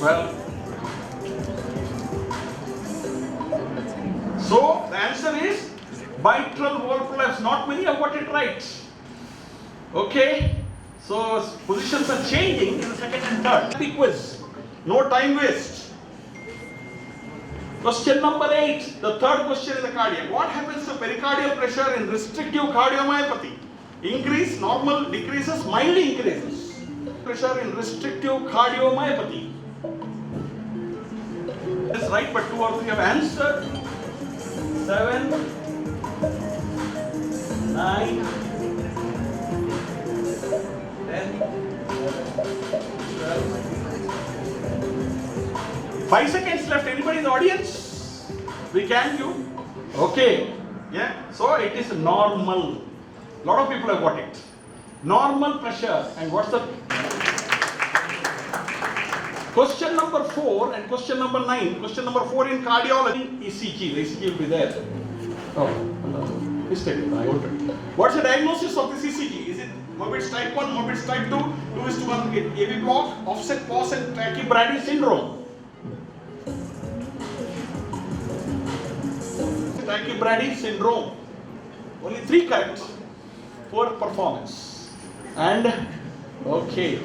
12. So the answer is mitral valve prolapse. Not many have got it right. Okay. So positions are changing in the second and third. Big quiz. No time waste. Question number 8. The third question is the cardiac. What happens to pericardial pressure in restrictive cardiomyopathy? Increase, normal, decreases, mildly increases. Pressure in restrictive cardiomyopathy. That's right, but 2 or 3 have answered. 7, 9, 10, 12. 5 seconds left. Anybody in the audience? We can do. Okay. Yeah. So it is normal. A lot of people have got it. Normal pressure. And what's the question number 4 and question number 9? Question number 4 in cardiology, ECG. The ECG will be there. Oh, mistake. What's the diagnosis of this ECG? Is it Morbid's type 1, Morbid's type 2, 2:1 AV block, offset pause, and tachybrady syndrome? Tachybrady syndrome. Only 3 correct. Poor performance. And okay.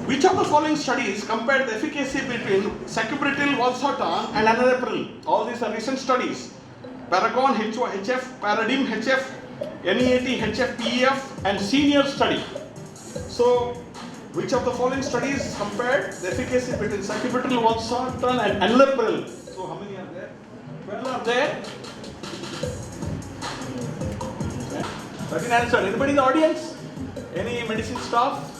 Which of the following studies compared the efficacy between sacubitril valsartan and enalapril? All these are recent studies. Paragon HF, Paradigm HF, NEAT HF, PEF, and senior study. So, which of the following studies compared the efficacy between sacubitril valsartan and enalapril? So, how many are there? 12 are there. 13 answered. Anybody in the audience? Any medicine staff?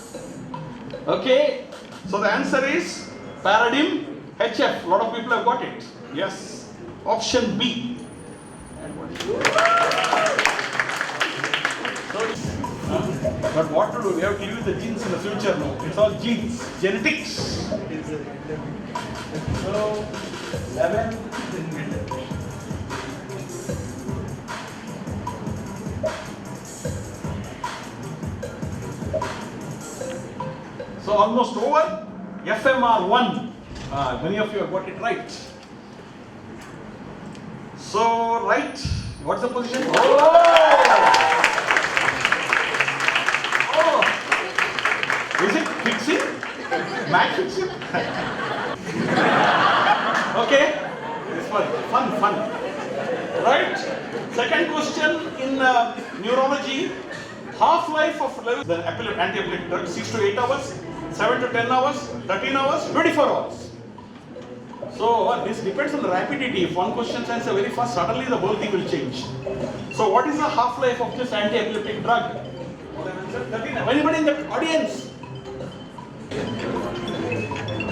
Okay. So the answer is Paradigm HF. A lot of people have got it. Yes. Option B. And what is but what to do? We have to use the genes in the future now. It's all genes. Genetics. So 11. So almost over. FMR1. Many of you have got it right. So right. What's the position? Oh. Is it fixing? Mac fixing? Okay. This was fun. Right. Second question in neurology. Half-life of the anti-epileptic drug 6 to 8 hours, 7 to 10 hours, 13 hours, 24 hours. So this depends on the rapidity. If one question answers very fast, suddenly the whole thing will change. So what is the half-life of this anti-epileptic drug? 13. Anybody in the audience?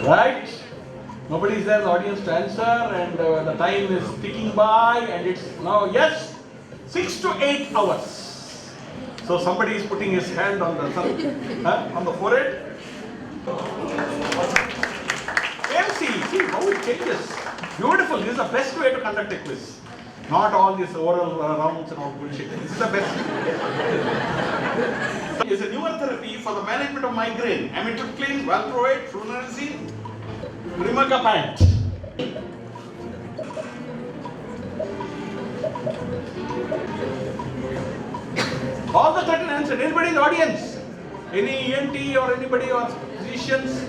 Right? Nobody is there in the audience to answer, and the time is ticking by, and it's now, yes, 6 to 8 hours. So somebody is putting his hand on the forehead. See how it changes. Beautiful. This is the best way to conduct a quiz. Not all these oral rounds and all bullshit. This is the best. It's a newer therapy for the management of migraine. Amitriptyline, valproate, flunarizine, rimagapant. All the 13 answered. Anybody in the audience? Any ENT or anybody or physicians?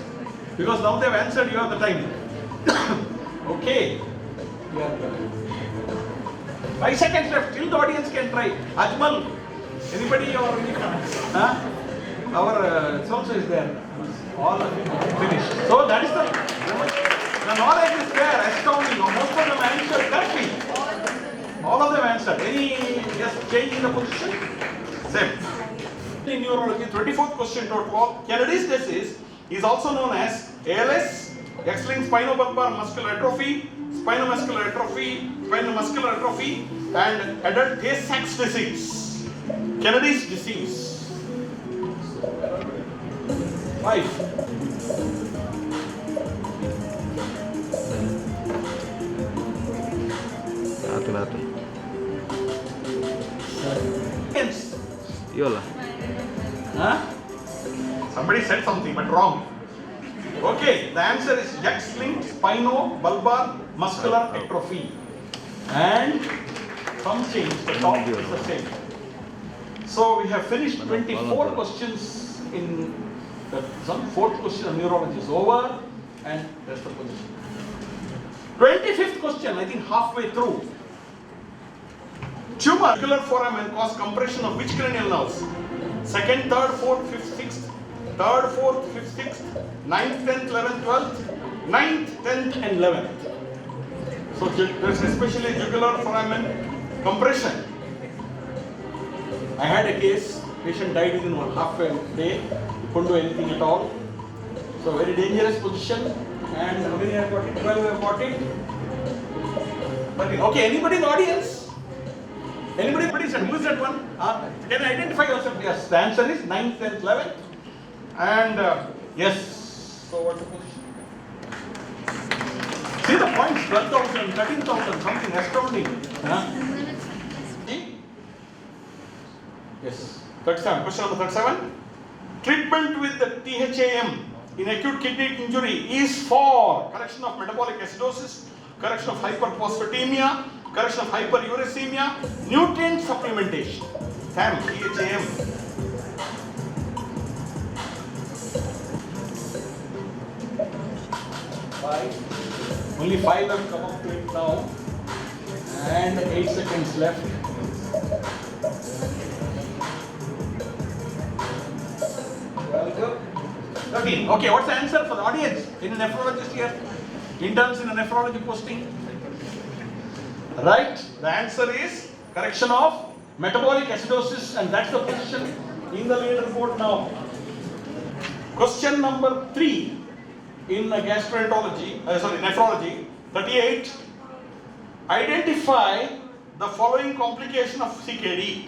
Because now they've answered, you have the time. Okay. 5 seconds left. Till the audience can try. Ajmal. Anybody or any? Our also is there. All finished. So that is the knowledge is there. Astounding. Most of them answered correctly. All of them answered. Any change in the position? Same. In neurology, 24th question total. Kennedy's disease is also known as ALS, X-linked spinobulbar muscular atrophy, spinomuscular atrophy, and adult Tay-Sachs disease. Kennedy's disease. 5. Yola. Huh? Somebody said something but wrong. Okay, the answer is X-linked spinobulbar muscular atrophy. And some change, the top is the same. So we have finished 24 questions in the fourth question of neurology is over, and that's the position. 25th question, I think halfway through. Tumor articular foramen cause compression of which cranial nerves? Second, third, fourth, fifth, sixth. Third, fourth, fifth, sixth, 9th, 10th, 11th, 12th, 9th, 10th and 11th. So there is especially jugular foramen compression. I had a case, patient died within half a day, couldn't do anything at all. So very dangerous position, and how many have got it? 12 have got it. But okay, anybody in the audience? Anybody said, who is that one? Can I identify yourself? Yes, the answer is 9th, 10th, 11th. And yes, so what's the position? See the points, 12,000, 13,000, something astounding. Yes, 37, question number 37. Treatment with the THAM in acute kidney injury is for correction of metabolic acidosis, correction of hyperphosphatemia, correction of hyperuricemia, nutrient supplementation. THAM, THAM. Only 5 have come up to it now, and 8 seconds left. 13. Okay, what's the answer for the audience? In a nephrologist here? Interns in a nephrology posting? Right, the answer is correction of metabolic acidosis, and that's the position in the leaderboard now. Question number 3. In gastroenterology, nephrology, 38, identify the following complication of CKD.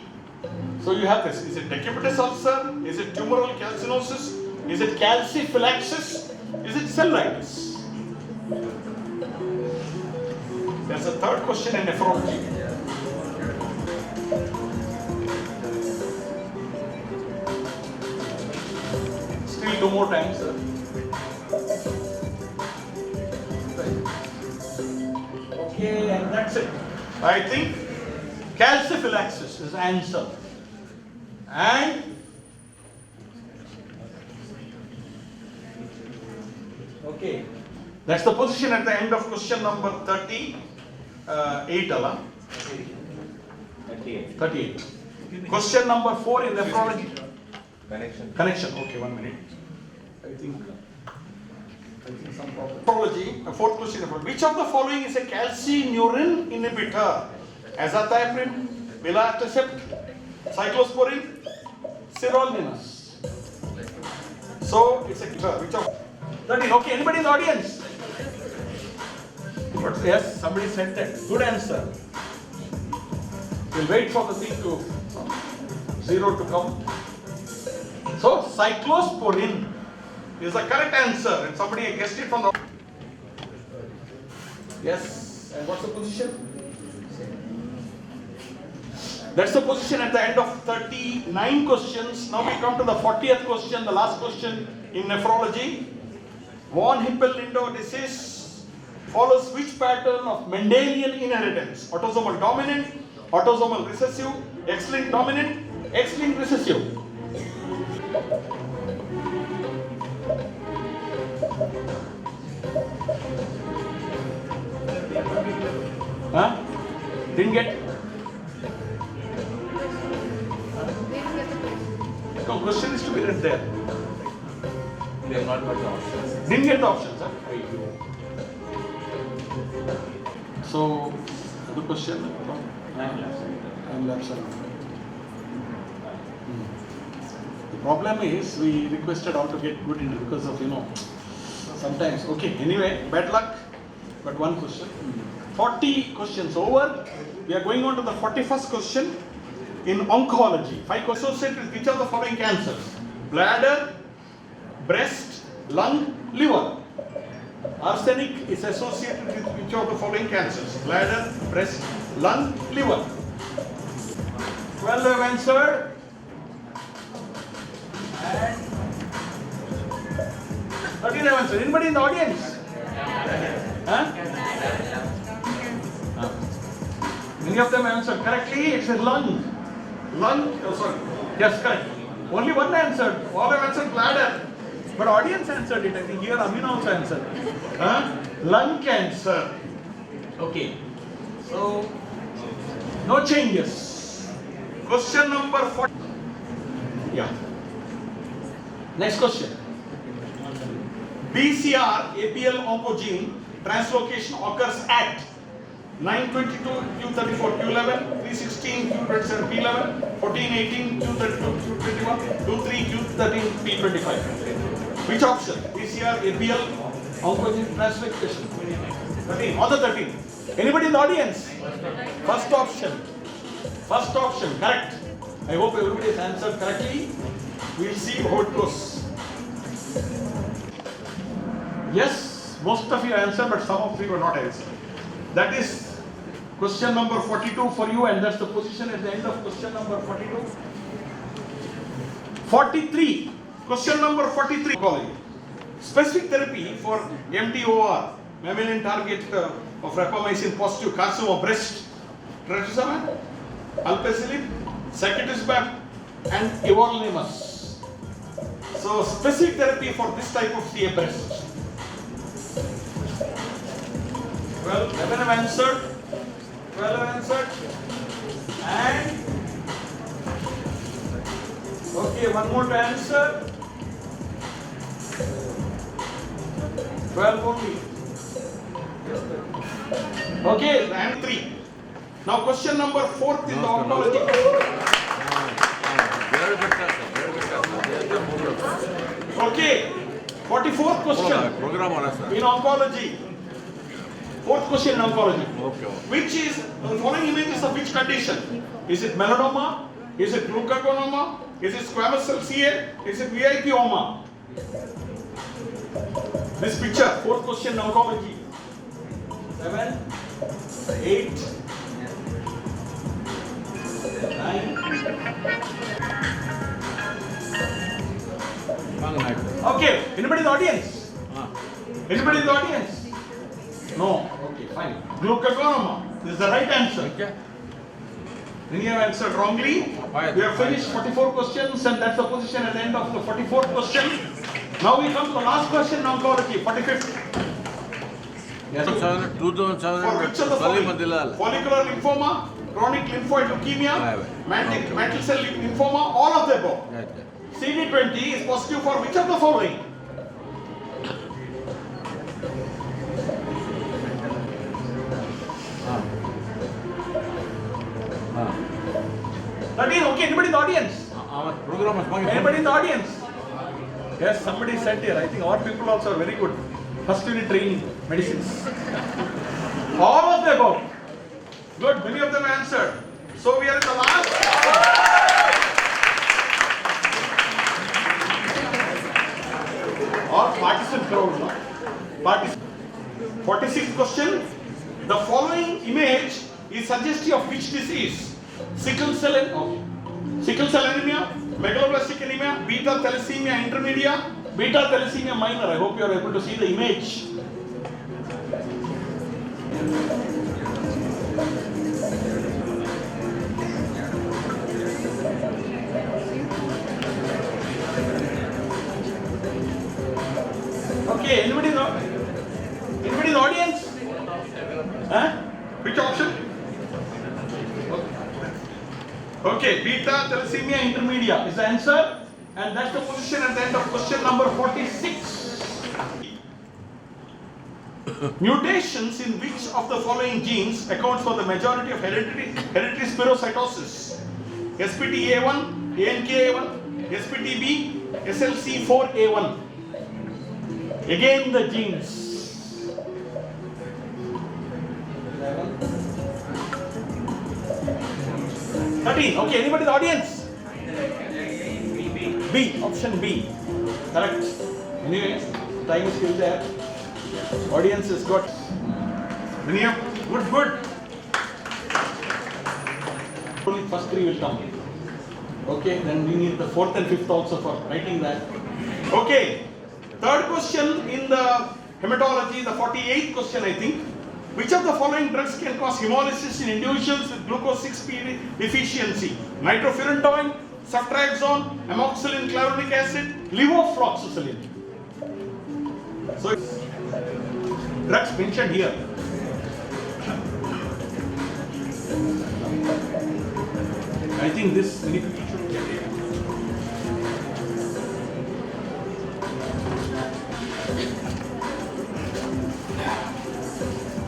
So you have this, is it decubitus ulcer, is it tumoral calcinosis, is it calciphylaxis, is it cellulitis? There's a third question in nephrology. Still 2 more times, sir. Okay, and that's it. I think calciphylaxis is the answer. And okay, that's the position at the end of question number 38. 38. Question number 4 in nephrology. Connection. Okay, 1 minute. I think some problem. Nephrology, a fourth question. Which of the following is a calcineurin inhibitor? Azathioprine, belatacept, cyclosporin, sirolimus. So it's a which of 13. Okay, anybody in the audience? Yes, somebody said that. Good answer. We'll wait for the thing to 0 to come. So cyclosporin is the correct answer, and somebody guessed it from the. Yes, and what's the position? That's the position at the end of 39 questions. Now we come to the 40th question, the last question in nephrology. Von Hippel-Lindau disease follows which pattern of Mendelian inheritance? Autosomal dominant, autosomal recessive, X-linked dominant, X-linked recessive. Huh? Didn't get? The question is to be read there. They have not got the options. Didn't get the options, huh? So, the question? I'm absent. The problem is we requested all to get good in because of, sometimes. Okay, anyway, bad luck. But one question. 40 questions over. We are going on to the 41st question in oncology. 5 questions associated with which of the following cancers? Bladder, breast, lung, liver. Arsenic is associated with which of the following cancers? Bladder, breast, lung, liver. 12 have answered. And 13 have answered. Anybody in the audience? Huh? Many of them answered correctly. It's a lung. Lung, oh sorry. Yes, correct. Only one answered. All have answered bladder. But audience answered it. I think here Amin also answered. Huh? Lung cancer. Okay. So, no changes. Question number 40. Yeah. Next question. BCR APL oncogene translocation occurs at 922 Q34 Q11, 316 Q27 P11, 1418 Q32 Q21, 23 Q13 P25. Which option? BCR APL oncogene translocation. 13. On the 13. Anybody in the audience? First option. First option. Correct. I hope everybody has answered correctly. We'll see how it goes. Yes, most of you answered, but some of you were not answered. That is question number 42 for you, and that's the position at the end of question number 42. 43. Question number 43. Specific therapy for MTOR, mammalian target of rapamycin positive carcinoma breast, trastuzumab, alpelisib, sacubitril, and everolimus. So specific therapy for this type of CA breast. Well, 11 have answered, 12 have answered, and okay, one more to answer. 12 only. Okay, and 3. Now question number 4 in the oncology. Okay, 44th question in oncology. Fourth question in oncology. Which is the following images of which condition? Is it melanoma? Is it glucagonoma? Is it squamous cell CA? Is it VIPoma? This picture, fourth question in oncology. 7, 8, 9. Okay, anybody in the audience? Anybody in the audience? No. Okay, fine. Glucagonoma is the right answer. Many have answered wrongly. We have finished 44 questions, and that's the position at the end of the 44th question. Now we come to the last question in oncology, 45th. Yes. For which of the following? Follicular lymphoma, chronic lymphoid leukemia, mantle cell lymphoma, all of the above. CD20 is positive for which of the following? Okay, anybody in the audience? Anybody in the audience? Yes, somebody said here. I think our people also are very good. First unit training, medicines. All of the above. Good, many of them answered. So we are in the last. Or participant crowd, no? 46th question. The following image is suggestive of which disease? Sickle cell anemia, megaloblastic anemia, beta thalassemia intermedia, beta thalassemia minor. I hope you are able to see the image. Okay, anybody in the audience? Huh? Which option? Okay, beta thalassemia intermedia is the answer, and that's the position at the end of question number 46. Mutations in which of the following genes accounts for the majority of hereditary spherocytosis? SPTA1, ANKA1, SPTB, SLC4A1. Again the genes. 13. Okay, anybody in the audience? B. Option B. Correct. Anyway, time is still there. Audience has got. Good. Only first 3 will come. Okay, then we need the 4th and 5th also for writing that. Okay. Third question in the hematology, the 48th question I think. Which of the following drugs can cause hemolysis in individuals with glucose 6P deficiency? Nitrofurantoin, ceftriaxone, amoxicillin clavulanic acid, levofloxacillin. So drugs mentioned here. I think this many people should get it.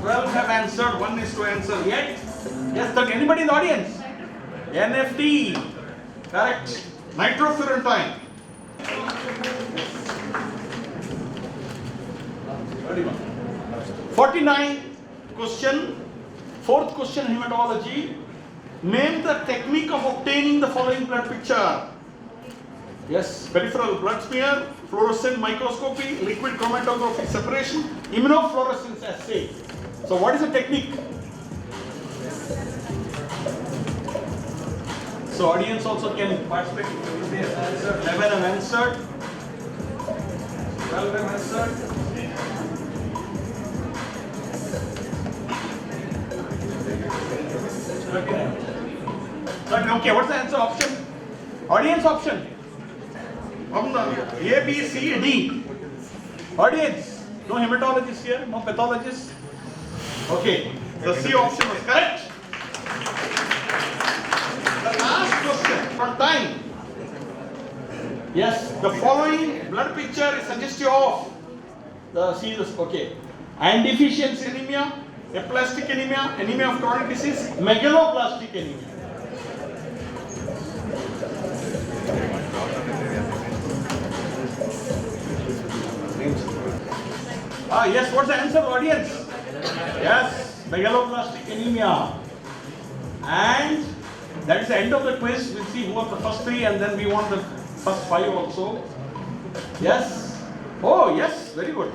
12 have answered, 1 is to answer yet. Yes, but anybody in the audience? NFT. Correct. Nitrofurantoin. 49 question. Fourth question, hematology. Name the technique of obtaining the following blood picture. Yes, peripheral blood smear, fluorescent microscopy, liquid chromatography separation, immunofluorescence assay. So what is the technique? So audience also can participate in this answer. 11 have answered. 12 have answered. Okay, what's the answer option? Audience option. A, B, C, D. Audience. No hematologists here, no pathologists. Okay, the C option was correct. The last question for time. Yes, the following blood picture is suggestive of the C. Okay, iron deficiency anemia, aplastic anemia, anemia of chronic disease, megaloblastic anemia. Yes, what's the answer, audience? Yes, megaloblastic anemia. And that is the end of the quiz. We'll see who are the first three and then we want the first five also. Yes? Oh, yes, very good.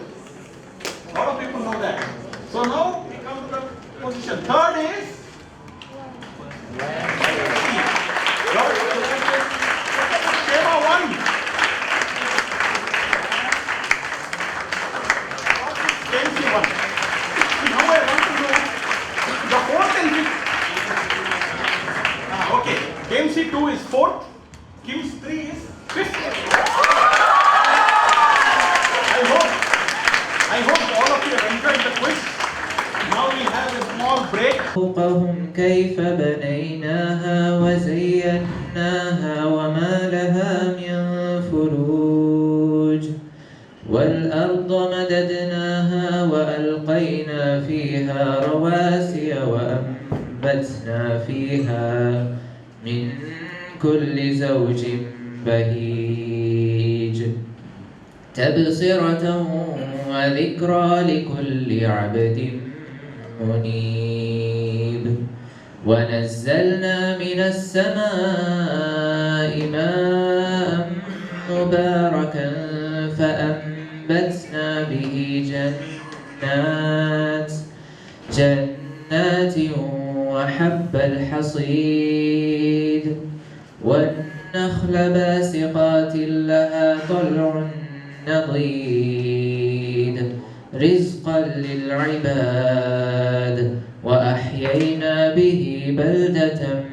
A lot of people know that. So now we come to the position. Third is schema 1. KMC 1. Now I want to know the fourth and fifth. Okay. KMC 2 is fourth. KIMS 3 is fifth. I hope all of you have enjoyed the quiz. Now we have a small break. فوقهم كيف بنيناها وزيناها وما لها من فروج والأرض مددناها وألقينا فيها رواسي وأنبتنا فيها من كل زوج بهيج تبصرة وذكرى لكل عبد منيب ونزلنا من السماء ماء مباركا فأنبتنا به جنات وحب الحصيد والنخل باسقات لها طلع نضيد رزقا للعباد وأحيينا به بلدة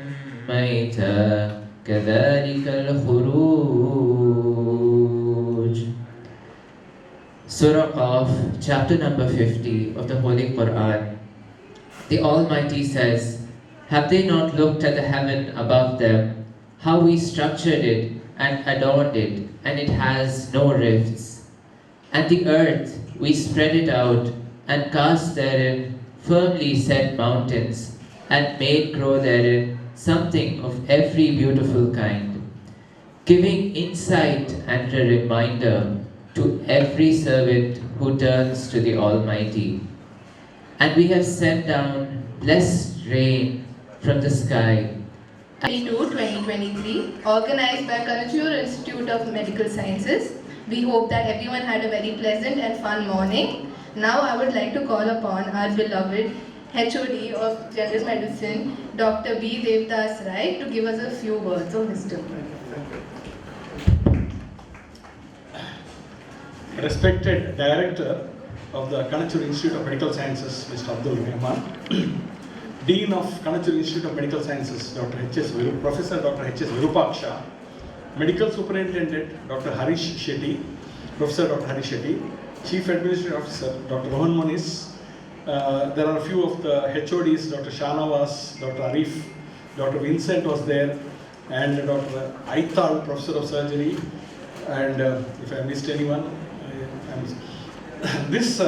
ميتا كذلك الخروج. Surah Qaf, chapter number 50 of the Holy Quran. The Almighty says, have they not looked at the heaven above them, how we structured it and adorned it, and it has no rifts? And the earth, we spread it out and cast therein firmly set mountains and made grow therein something of every beautiful kind, giving insight and a reminder to every servant who turns to the Almighty. And we have sent down blessed rain from the sky. 2022-2023, organized by Kanachur Institute of Medical Sciences. We hope that everyone had a very pleasant and fun morning. Now I would like to call upon our beloved HOD of General Medicine, Dr. B. Devdas Rai, to give us a few words of wisdom. respected director of the Kanachur Institute of Medical Sciences, Mr. Abdul Rahman, Dean of Kanachur Institute of Medical Sciences, Professor Dr. H.S. Virupaksha, Medical Superintendent Dr. Harish Shetty, Professor Dr. Harish Shetty, Chief Administrative Officer Dr. Rohan Moniz. There are a few of the HODs, Dr. Shanawaz, Dr. Arif, Dr. Vincent was there, and Dr. Aital, Professor of Surgery, and if I missed anyone, this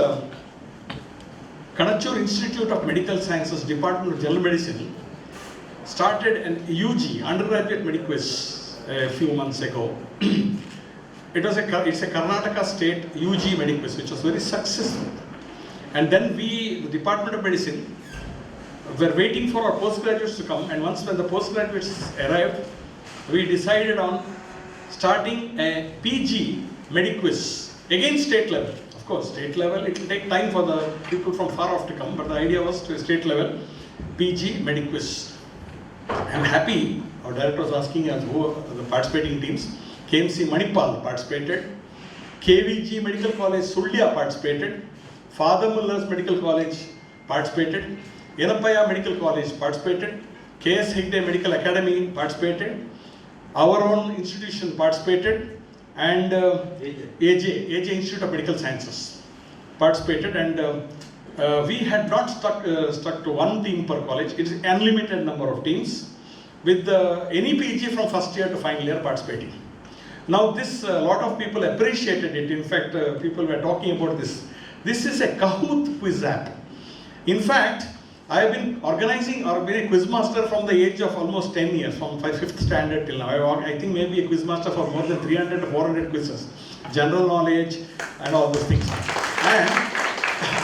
Kanachur Institute of Medical Sciences, Department of General Medicine, started an UG, undergraduate Mediquiz, a few months ago. It's a Karnataka state UG Mediquiz, which was very successful. And then we, the Department of Medicine, were waiting for our postgraduates to come, and once when the postgraduates arrived, we decided on starting a PG Mediquiz, again state level. Of course, state level, it will take time for the people from far off to come, but the idea was to a state level PG Mediquiz. I'm happy, our director was asking us who are the participating teams. KMC Manipal participated, KVG Medical College Sullia participated, Father Muller's Medical College participated, Yenapaya Medical College participated, KS Hegde Medical Academy participated, our own institution participated, and AJ Institute of Medical Sciences participated, and we had not stuck to one team per college. It is an unlimited number of teams with any PG from first year to final year participating. Now this, a lot of people appreciated it. In fact, people were talking about this. This is a Kahoot quiz app. In fact, I have been organizing or been a quiz master from the age of almost 10 years, from 5th standard till now. I think maybe a quiz master for more than 300 to 400 quizzes, general knowledge and all those things. And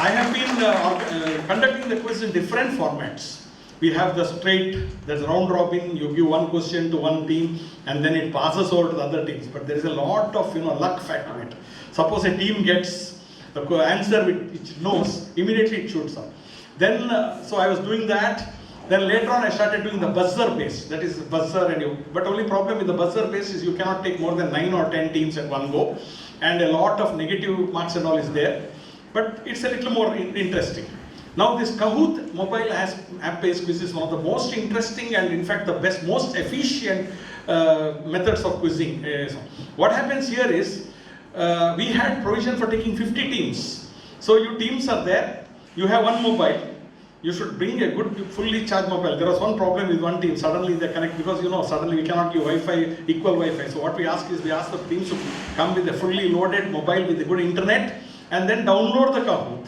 I have been conducting the quiz in different formats. We have the straight, there's round robin, you give one question to one team and then it passes over to the other teams. But there is a lot of luck factor in it. Suppose a team gets the answer which it knows, immediately it shoots up. Then, so I was doing that. Then later on I started doing the buzzer based. That is buzzer but only problem with the buzzer based is you cannot take more than 9 or 10 teams at one go. And a lot of negative marks and all is there. But it's a little more interesting. Now this Kahoot mobile app-based quiz is one of the most interesting and in fact the best, most efficient methods of quizzing. What happens here is, we had provision for taking 50 teams. So your teams are there, you have one mobile, you should bring a good fully charged mobile. There was one problem with one team, suddenly they connect, because suddenly we cannot give Wi-Fi, equal Wi-Fi. So what we ask is, we ask the teams to come with a fully loaded mobile with a good internet and then download the Kahoot.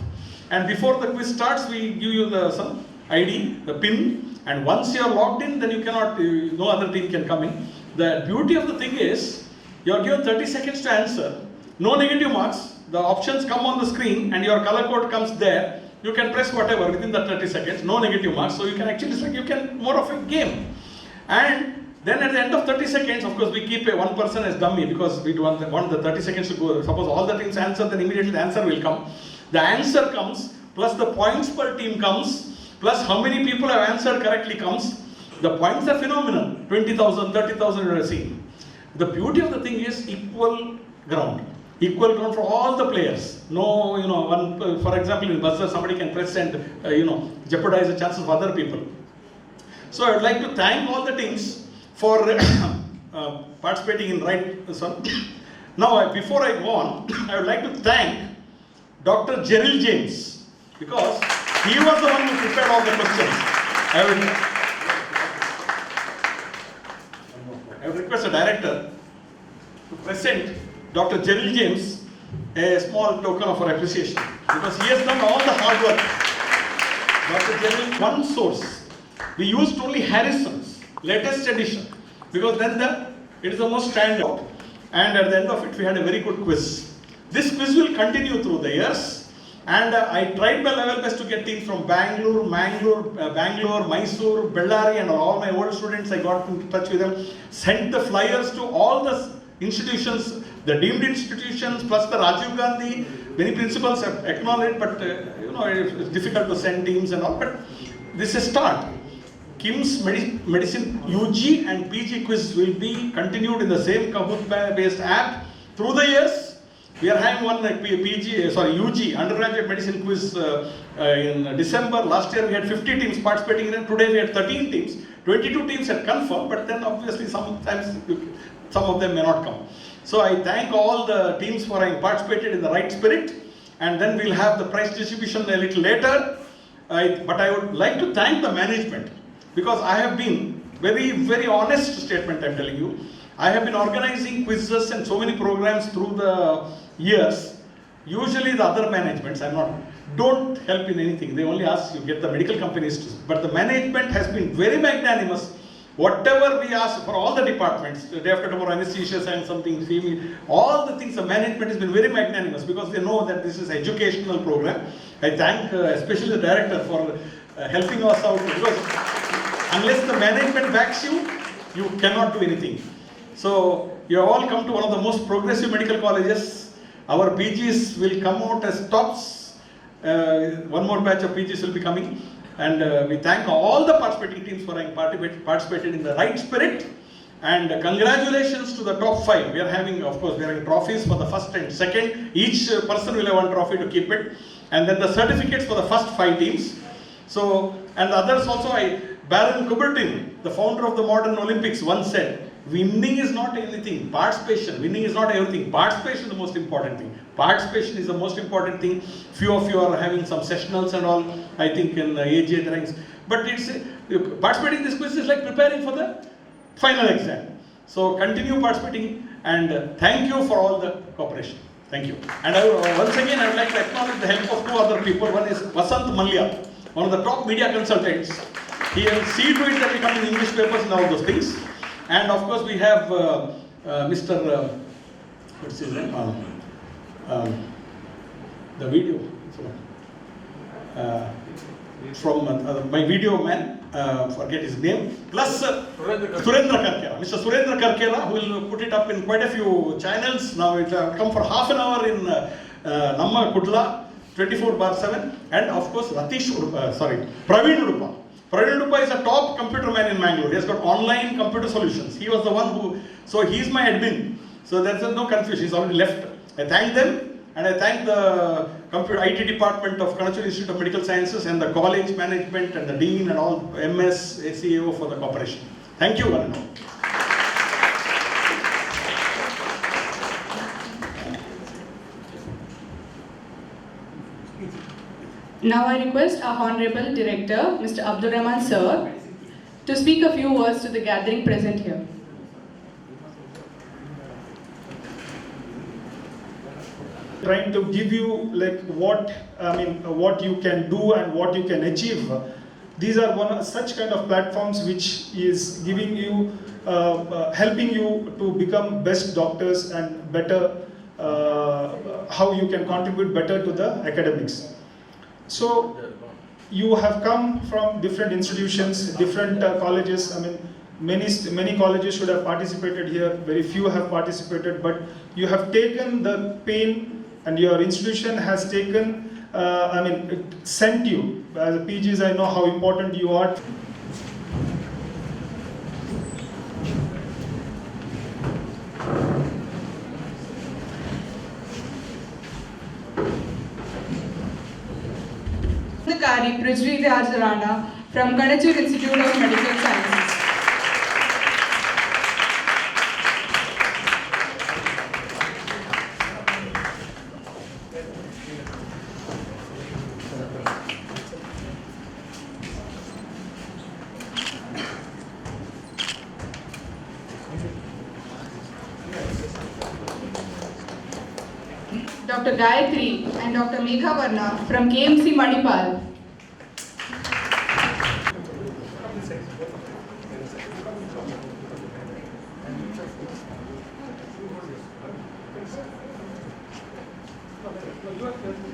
And before the quiz starts, we give you some ID, the PIN, and once you are logged in, then you cannot, no other team can come in. The beauty of the thing is, you are given 30 seconds to answer, no negative marks, the options come on the screen and your color code comes there, you can press whatever within the 30 seconds, no negative marks, so you can actually, more of a game. And then at the end of 30 seconds, of course we keep one person as dummy because we want the 30 seconds to go. Suppose all the teams answer, then immediately the answer will come. The answer comes, plus the points per team comes, plus how many people have answered correctly comes. The points are phenomenal, 20,000, 30,000 you have seen. The beauty of the thing is equal ground. Equal ground for all the players. No, one, for example, in buzzer somebody can press and, jeopardize the chances of other people. So I would like to thank all the teams for participating in Now, before I go on, I would like to thank Dr. Jeril James, because he was the one who prepared all the questions. I would request the director to present Dr. Jeril James a small token of our appreciation, because he has done all the hard work. Dr. Jeril, one source. We used only Harrison's latest edition, because then it is the most standard, and at the end of it we had a very good quiz. This quiz will continue through the years, and I tried my level best to get teams from Bangalore, Mysore, Bellary, and all my old students. I got in touch with them, sent the flyers to all the institutions, the deemed institutions, plus the Rajiv Gandhi. Many principals have acknowledged, but it's difficult to send teams and all. But this is a start. KIMS Medicine UG and PG quiz will be continued in the same Kahoot-based app through the years. We are having one UG, undergraduate medicine quiz in December. Last year we had 50 teams participating in it. Today we had 13 teams. 22 teams had confirmed, but then obviously sometimes some of them may not come. So I thank all the teams for having participated in the right spirit, and then we'll have the prize distribution a little later. But I would like to thank the management, because I have been, very honest statement I'm telling you, I have been organizing quizzes and so many programs through the years. Usually the other managements don't help in anything. They only ask you, get the medical companies to, but the management has been very magnanimous. Whatever we ask for all the departments, day after tomorrow anesthesia and something, all the things, the management has been very magnanimous, because they know that this is an educational program. I thank especially the director for helping us out, because unless the management backs you, you cannot do anything. So you have all come to one of the most progressive medical colleges. Our PGs will come out as tops. One more batch of PGs will be coming. And we thank all the participating teams for having participated in the right spirit. And congratulations to the top 5. We are having, of course, we are having trophies for the first and second. Each person will have one trophy to keep it. And then the certificates for the first 5 teams. So, and the others also, Baron Coubertin, the founder of the modern Olympics, once said, winning is not anything, participation. Winning is not everything. Participation is the most important thing. Participation is the most important thing. Few of you are having some sessionals and all, I think in AJ ranks. But it's participating in this quiz is like preparing for the final exam. So continue participating, and thank you for all the cooperation. Thank you. And once again, I would like to acknowledge the help of 2 other people. One is Vasant Malya, one of the top media consultants. He will see to it that we come in English papers and all those things. And of course we have Mr. What's his name? The video. From my video man, forget his name, plus Surendra Karkera. Mr. Surendra Karkera, who will put it up in quite a few channels. Now it will come for half an hour in Namma Kudla, 24/7. And of course Praveen Udupa. Praveen Udupa is a top computer man in Mangalore. He has got online computer solutions. He was the one who, so he is my admin. So there's no confusion, he's already left. I thank them, and I thank the computer IT department of Kanachur Institute of Medical Sciences and the college management and the dean and all MS, ACAO for the cooperation. Thank you, one and all. Now I request our Honorable Director, Mr. Abdul Rahman Sir, to speak a few words to the gathering present here. Trying to give you like what you can do and what you can achieve. These are such kind of platforms which is giving you, helping you to become best doctors and better, how you can contribute better to the academics. So you have come from different institutions, different colleges. Many colleges should have participated here. Very few have participated, but you have taken the pain, and your institution has taken, sent you. As a PGs, I know how important you are. Prithvi Rajarana from Kanachur Institute of Medical Sciences. Dr. Gayatri and Dr. Megha Varna from KMC Manipal. Good.